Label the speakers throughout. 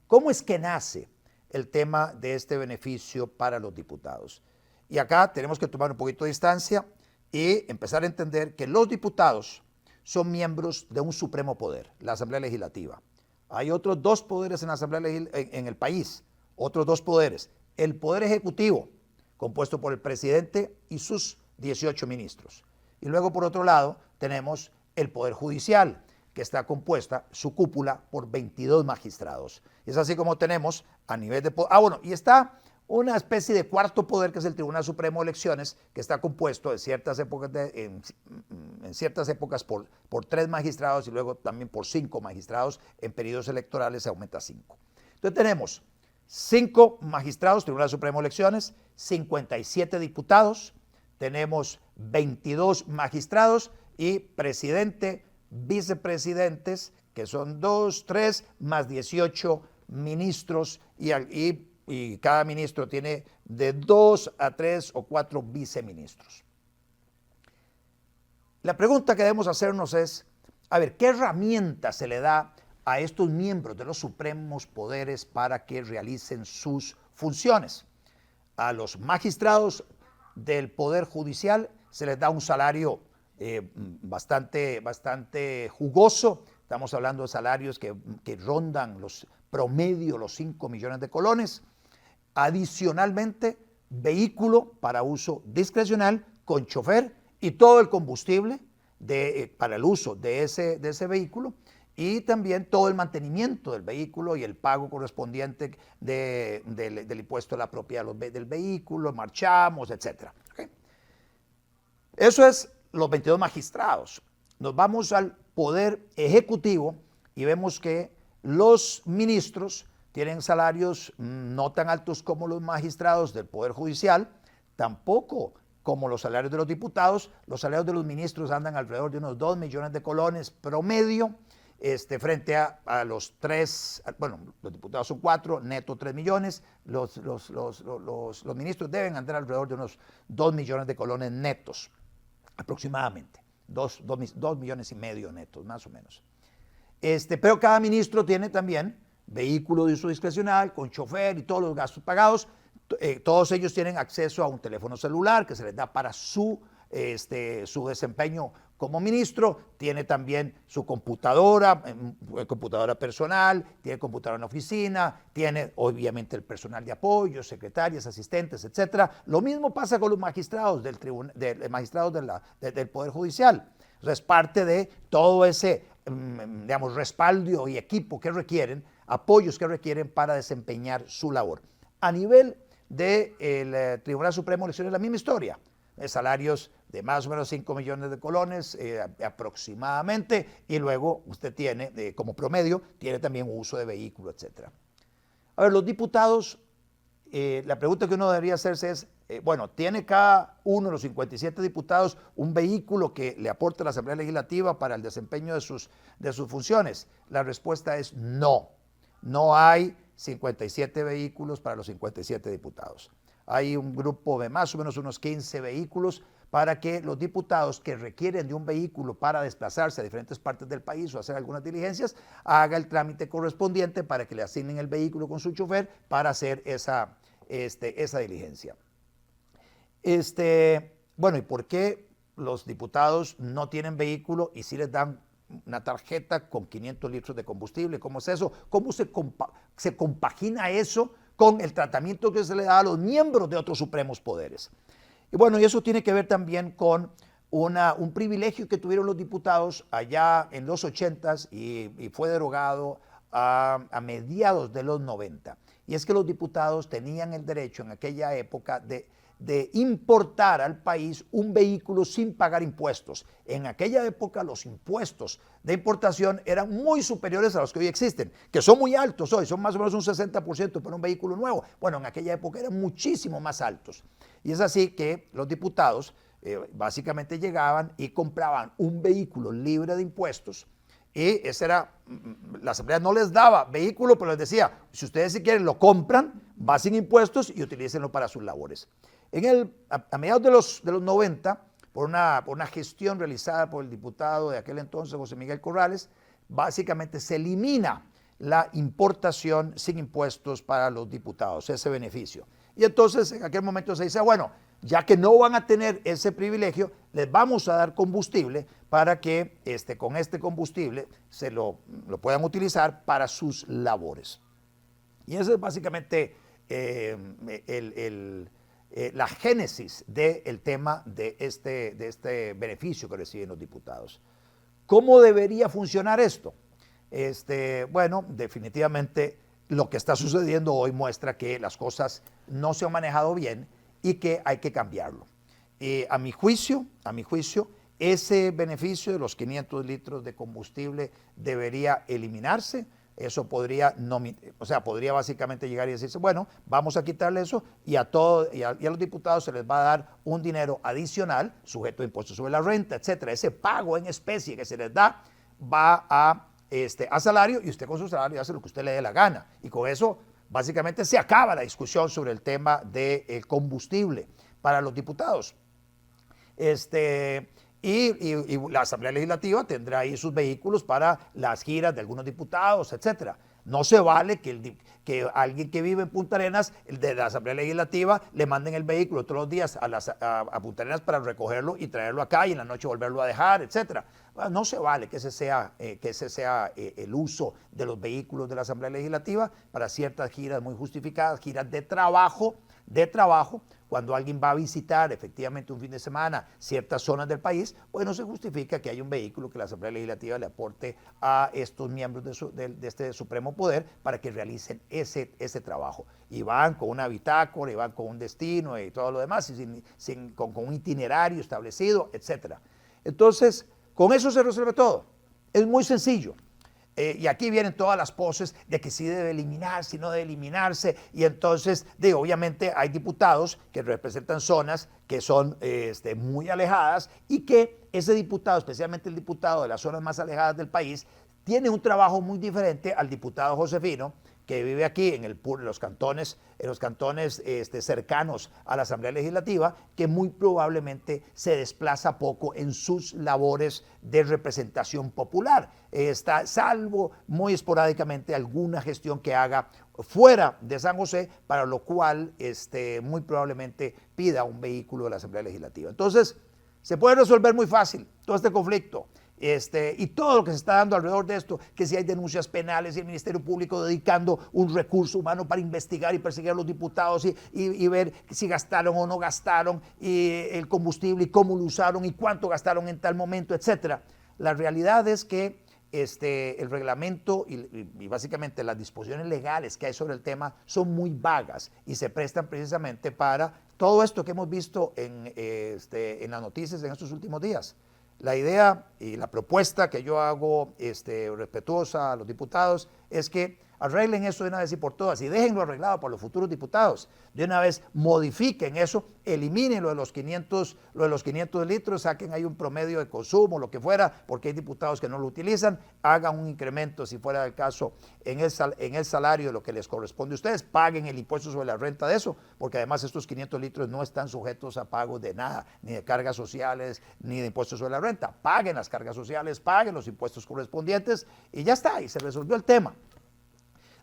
Speaker 1: ¿Cómo es que nace el tema de este beneficio para los diputados? Y acá tenemos que tomar un poquito de distancia y empezar a entender que los diputados son miembros de un supremo poder, la Asamblea Legislativa. Hay otros dos poderes en la Asamblea en el país, otros dos poderes. El Poder Ejecutivo, compuesto por el presidente y sus 18 ministros. Y luego, por otro lado, tenemos el Poder Judicial, que está compuesta, su cúpula, por 22 magistrados. Es así como tenemos a nivel de poder. Y está una especie de cuarto poder, que es el Tribunal Supremo de Elecciones, que está compuesto en ciertas épocas, por 3 magistrados y luego también por 5 magistrados. En periodos electorales se aumenta a 5. Entonces tenemos 5 magistrados, Tribunal Supremo de Elecciones, 57 diputados, tenemos 22 magistrados y presidente, vicepresidentes, que son 2, 3, más 18 ministros y cada ministro tiene de 2 a 3 o 4 viceministros. La pregunta que debemos hacernos es, a ver, ¿qué herramienta se le da a estos miembros de los supremos poderes para que realicen sus funciones? A los magistrados del Poder Judicial se les da un salario bastante jugoso. Estamos hablando de salarios que rondan promedio los 5 millones de colones. Adicionalmente, vehículo para uso discrecional con chofer y todo el combustible para el uso de ese vehículo, y también todo el mantenimiento del vehículo y el pago correspondiente del impuesto a la propiedad del vehículo, marchamos, etc. ¿Okay? Eso es los 22 magistrados. Nos vamos al Poder Ejecutivo y vemos que los ministros tienen salarios no tan altos como los magistrados del Poder Judicial, tampoco como los salarios de los diputados. Los salarios de los ministros andan alrededor de unos 2 millones de colones promedio, frente a los 3, bueno, los diputados son 4, neto 3 millones, los ministros deben andar alrededor de unos 2 millones de colones netos, aproximadamente, 2 millones y medio netos, más o menos. Pero cada ministro tiene también vehículo de uso discrecional, con chofer y todos los gastos pagados. Todos ellos tienen acceso a un teléfono celular que se les da para su desempeño como ministro. Tiene también su computadora personal, tiene computadora en la oficina, tiene obviamente el personal de apoyo, secretarias, asistentes, etc. Lo mismo pasa con los magistrados del Poder Judicial. Es parte de todo ese, respaldo y equipo que requieren, apoyos que requieren para desempeñar su labor. A nivel del Tribunal Supremo de Elecciones, la misma historia. Salarios de más o menos 5 millones de colones aproximadamente, y luego usted tiene, como promedio, tiene también uso de vehículo, etc. A ver, los diputados, la pregunta que uno debería hacerse es, ¿tiene cada uno de los 57 diputados un vehículo que le aporte a la Asamblea Legislativa para el desempeño de sus funciones? La respuesta es no. No hay 57 vehículos para los 57 diputados. Hay un grupo de más o menos unos 15 vehículos para que los diputados que requieren de un vehículo para desplazarse a diferentes partes del país o hacer algunas diligencias, haga el trámite correspondiente para que le asignen el vehículo con su chofer para hacer esa diligencia. ¿Y por qué los diputados no tienen vehículo y sí les dan una tarjeta con 500 litros de combustible? ¿Cómo es eso? ¿Cómo se compagina eso con el tratamiento que se le da a los miembros de otros supremos poderes? Y eso tiene que ver también con un privilegio que tuvieron los diputados allá en los 80s y fue derogado a mediados de los 90. Y es que los diputados tenían el derecho en aquella época de importar al país un vehículo sin pagar impuestos. En aquella época los impuestos de importación eran muy superiores a los que hoy existen, que son muy altos hoy, son más o menos un 60% para un vehículo nuevo. Bueno, en aquella época eran muchísimo más altos. Y es así que los diputados básicamente llegaban y compraban un vehículo libre de impuestos. Y la Asamblea no les daba vehículo, pero les decía, si ustedes si quieren lo compran, va sin impuestos y utilícenlo para sus labores. A mediados de los 90, por una gestión realizada por el diputado de aquel entonces, José Miguel Corrales, básicamente se elimina la importación sin impuestos para los diputados, ese beneficio. Y entonces en aquel momento se dice, bueno, ya que no van a tener ese privilegio, les vamos a dar combustible para que con este combustible se lo puedan utilizar para sus labores. Y esa es básicamente la génesis del tema de este beneficio que reciben los diputados. ¿Cómo debería funcionar esto? Bueno, definitivamente lo que está sucediendo hoy muestra que las cosas no se han manejado bien y que hay que cambiarlo. A mi juicio, ese beneficio de los 500 litros de combustible debería eliminarse. Eso podría básicamente llegar y decirse, bueno, vamos a quitarle eso y a los diputados se les va a dar un dinero adicional, sujeto a impuestos sobre la renta, etcétera. Ese pago en especie que se les da va a salario, y usted con su salario hace lo que usted le dé la gana. Y con eso básicamente se acaba la discusión sobre el tema del combustible para los diputados. Y la Asamblea Legislativa tendrá ahí sus vehículos para las giras de algunos diputados, etcétera. No se vale que alguien que vive en Punta Arenas, el de la Asamblea Legislativa, le manden el vehículo todos los días a Punta Arenas para recogerlo y traerlo acá y en la noche volverlo a dejar, etcétera. Bueno, no se vale que ese sea el uso de los vehículos de la Asamblea Legislativa para ciertas giras muy justificadas, giras de trabajo, cuando alguien va a visitar efectivamente un fin de semana ciertas zonas del país, pues no se justifica que haya un vehículo que la Asamblea Legislativa le aporte a estos miembros de este Supremo Poder para que realicen ese trabajo. Y van con una bitácora, y van con un destino y todo lo demás, y con un itinerario establecido, etcétera. Entonces, con eso se resuelve todo. Es muy sencillo. Y aquí vienen todas las poses de que sí debe eliminarse, si no debe eliminarse. Y entonces, obviamente hay diputados que representan zonas que son muy alejadas y que ese diputado, especialmente el diputado de las zonas más alejadas del país, tiene un trabajo muy diferente al diputado Josefino, que vive aquí en los cantones cercanos a la Asamblea Legislativa, que muy probablemente se desplaza poco en sus labores de representación popular. Salvo muy esporádicamente alguna gestión que haga fuera de San José, para lo cual muy probablemente pida un vehículo de la Asamblea Legislativa. Entonces, se puede resolver muy fácil todo este conflicto. Y todo lo que se está dando alrededor de esto, que si hay denuncias penales y el Ministerio Público dedicando un recurso humano para investigar y perseguir a los diputados y ver si gastaron o no gastaron el combustible y cómo lo usaron y cuánto gastaron en tal momento, etcétera. La realidad es que el reglamento y básicamente las disposiciones legales que hay sobre el tema son muy vagas y se prestan precisamente para todo esto que hemos visto en las noticias en estos últimos días. La idea y la propuesta que yo hago respetuosa a los diputados es que arreglen eso de una vez y por todas y déjenlo arreglado por los futuros diputados. De una vez modifiquen eso, eliminen lo de los 500 litros, saquen ahí un promedio de consumo, lo que fuera, porque hay diputados que no lo utilizan, hagan un incremento, si fuera el caso, en el salario de lo que les corresponde a ustedes, paguen el impuesto sobre la renta de eso, porque además estos 500 litros no están sujetos a pagos de nada, ni de cargas sociales, ni de impuestos sobre la renta. Paguen las cargas sociales, paguen los impuestos correspondientes y ya está, y se resolvió el tema.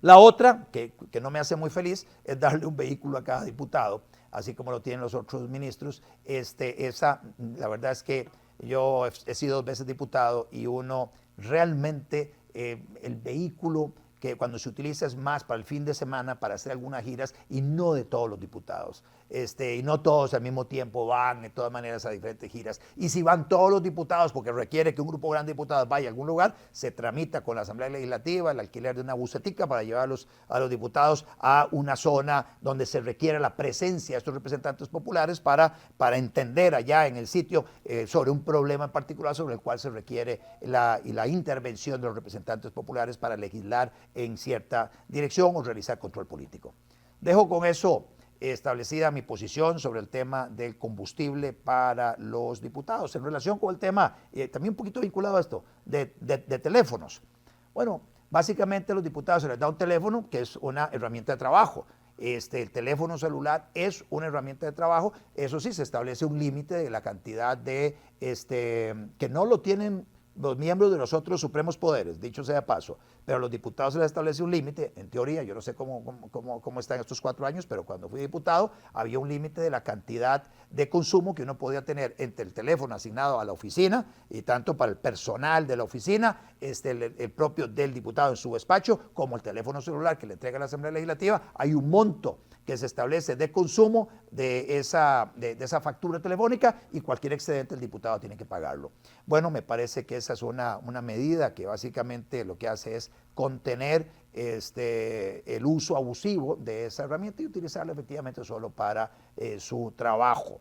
Speaker 1: La otra, que no me hace muy feliz, es darle un vehículo a cada diputado, así como lo tienen los otros ministros. La verdad es que yo he sido 2 veces diputado y uno realmente, el vehículo que cuando se utiliza es más para el fin de semana, para hacer algunas giras y no de todos los diputados. Y no todos al mismo tiempo van de todas maneras a diferentes giras. Y si van todos los diputados, porque requiere que un grupo grande de diputados vaya a algún lugar, se tramita con la Asamblea Legislativa el alquiler de una busetica para llevarlos a los diputados a una zona donde se requiere la presencia de estos representantes populares para entender allá en el sitio sobre un problema en particular sobre el cual se requiere la intervención de los representantes populares para legislar en cierta dirección o realizar control político. Dejo con eso establecida mi posición sobre el tema del combustible para los diputados. En relación con el tema, también un poquito vinculado a esto, de teléfonos. Bueno, básicamente a los diputados se les da un teléfono que es una herramienta de trabajo. El teléfono celular es una herramienta de trabajo. Eso sí, se establece un límite de la cantidad de, que no lo tienen los miembros de los otros supremos poderes, dicho sea de paso, pero a los diputados se les establece un límite, en teoría, yo no sé cómo están estos 4 años, pero cuando fui diputado había un límite de la cantidad de consumo que uno podía tener entre el teléfono asignado a la oficina y tanto para el personal de la oficina, el propio del diputado en su despacho, como el teléfono celular que le entrega a la Asamblea Legislativa. Hay un monto que se establece de consumo de esa factura telefónica y cualquier excedente el diputado tiene que pagarlo. Bueno, me parece que esa es una medida que básicamente lo que hace es contener el uso abusivo de esa herramienta y utilizarla efectivamente solo para su trabajo.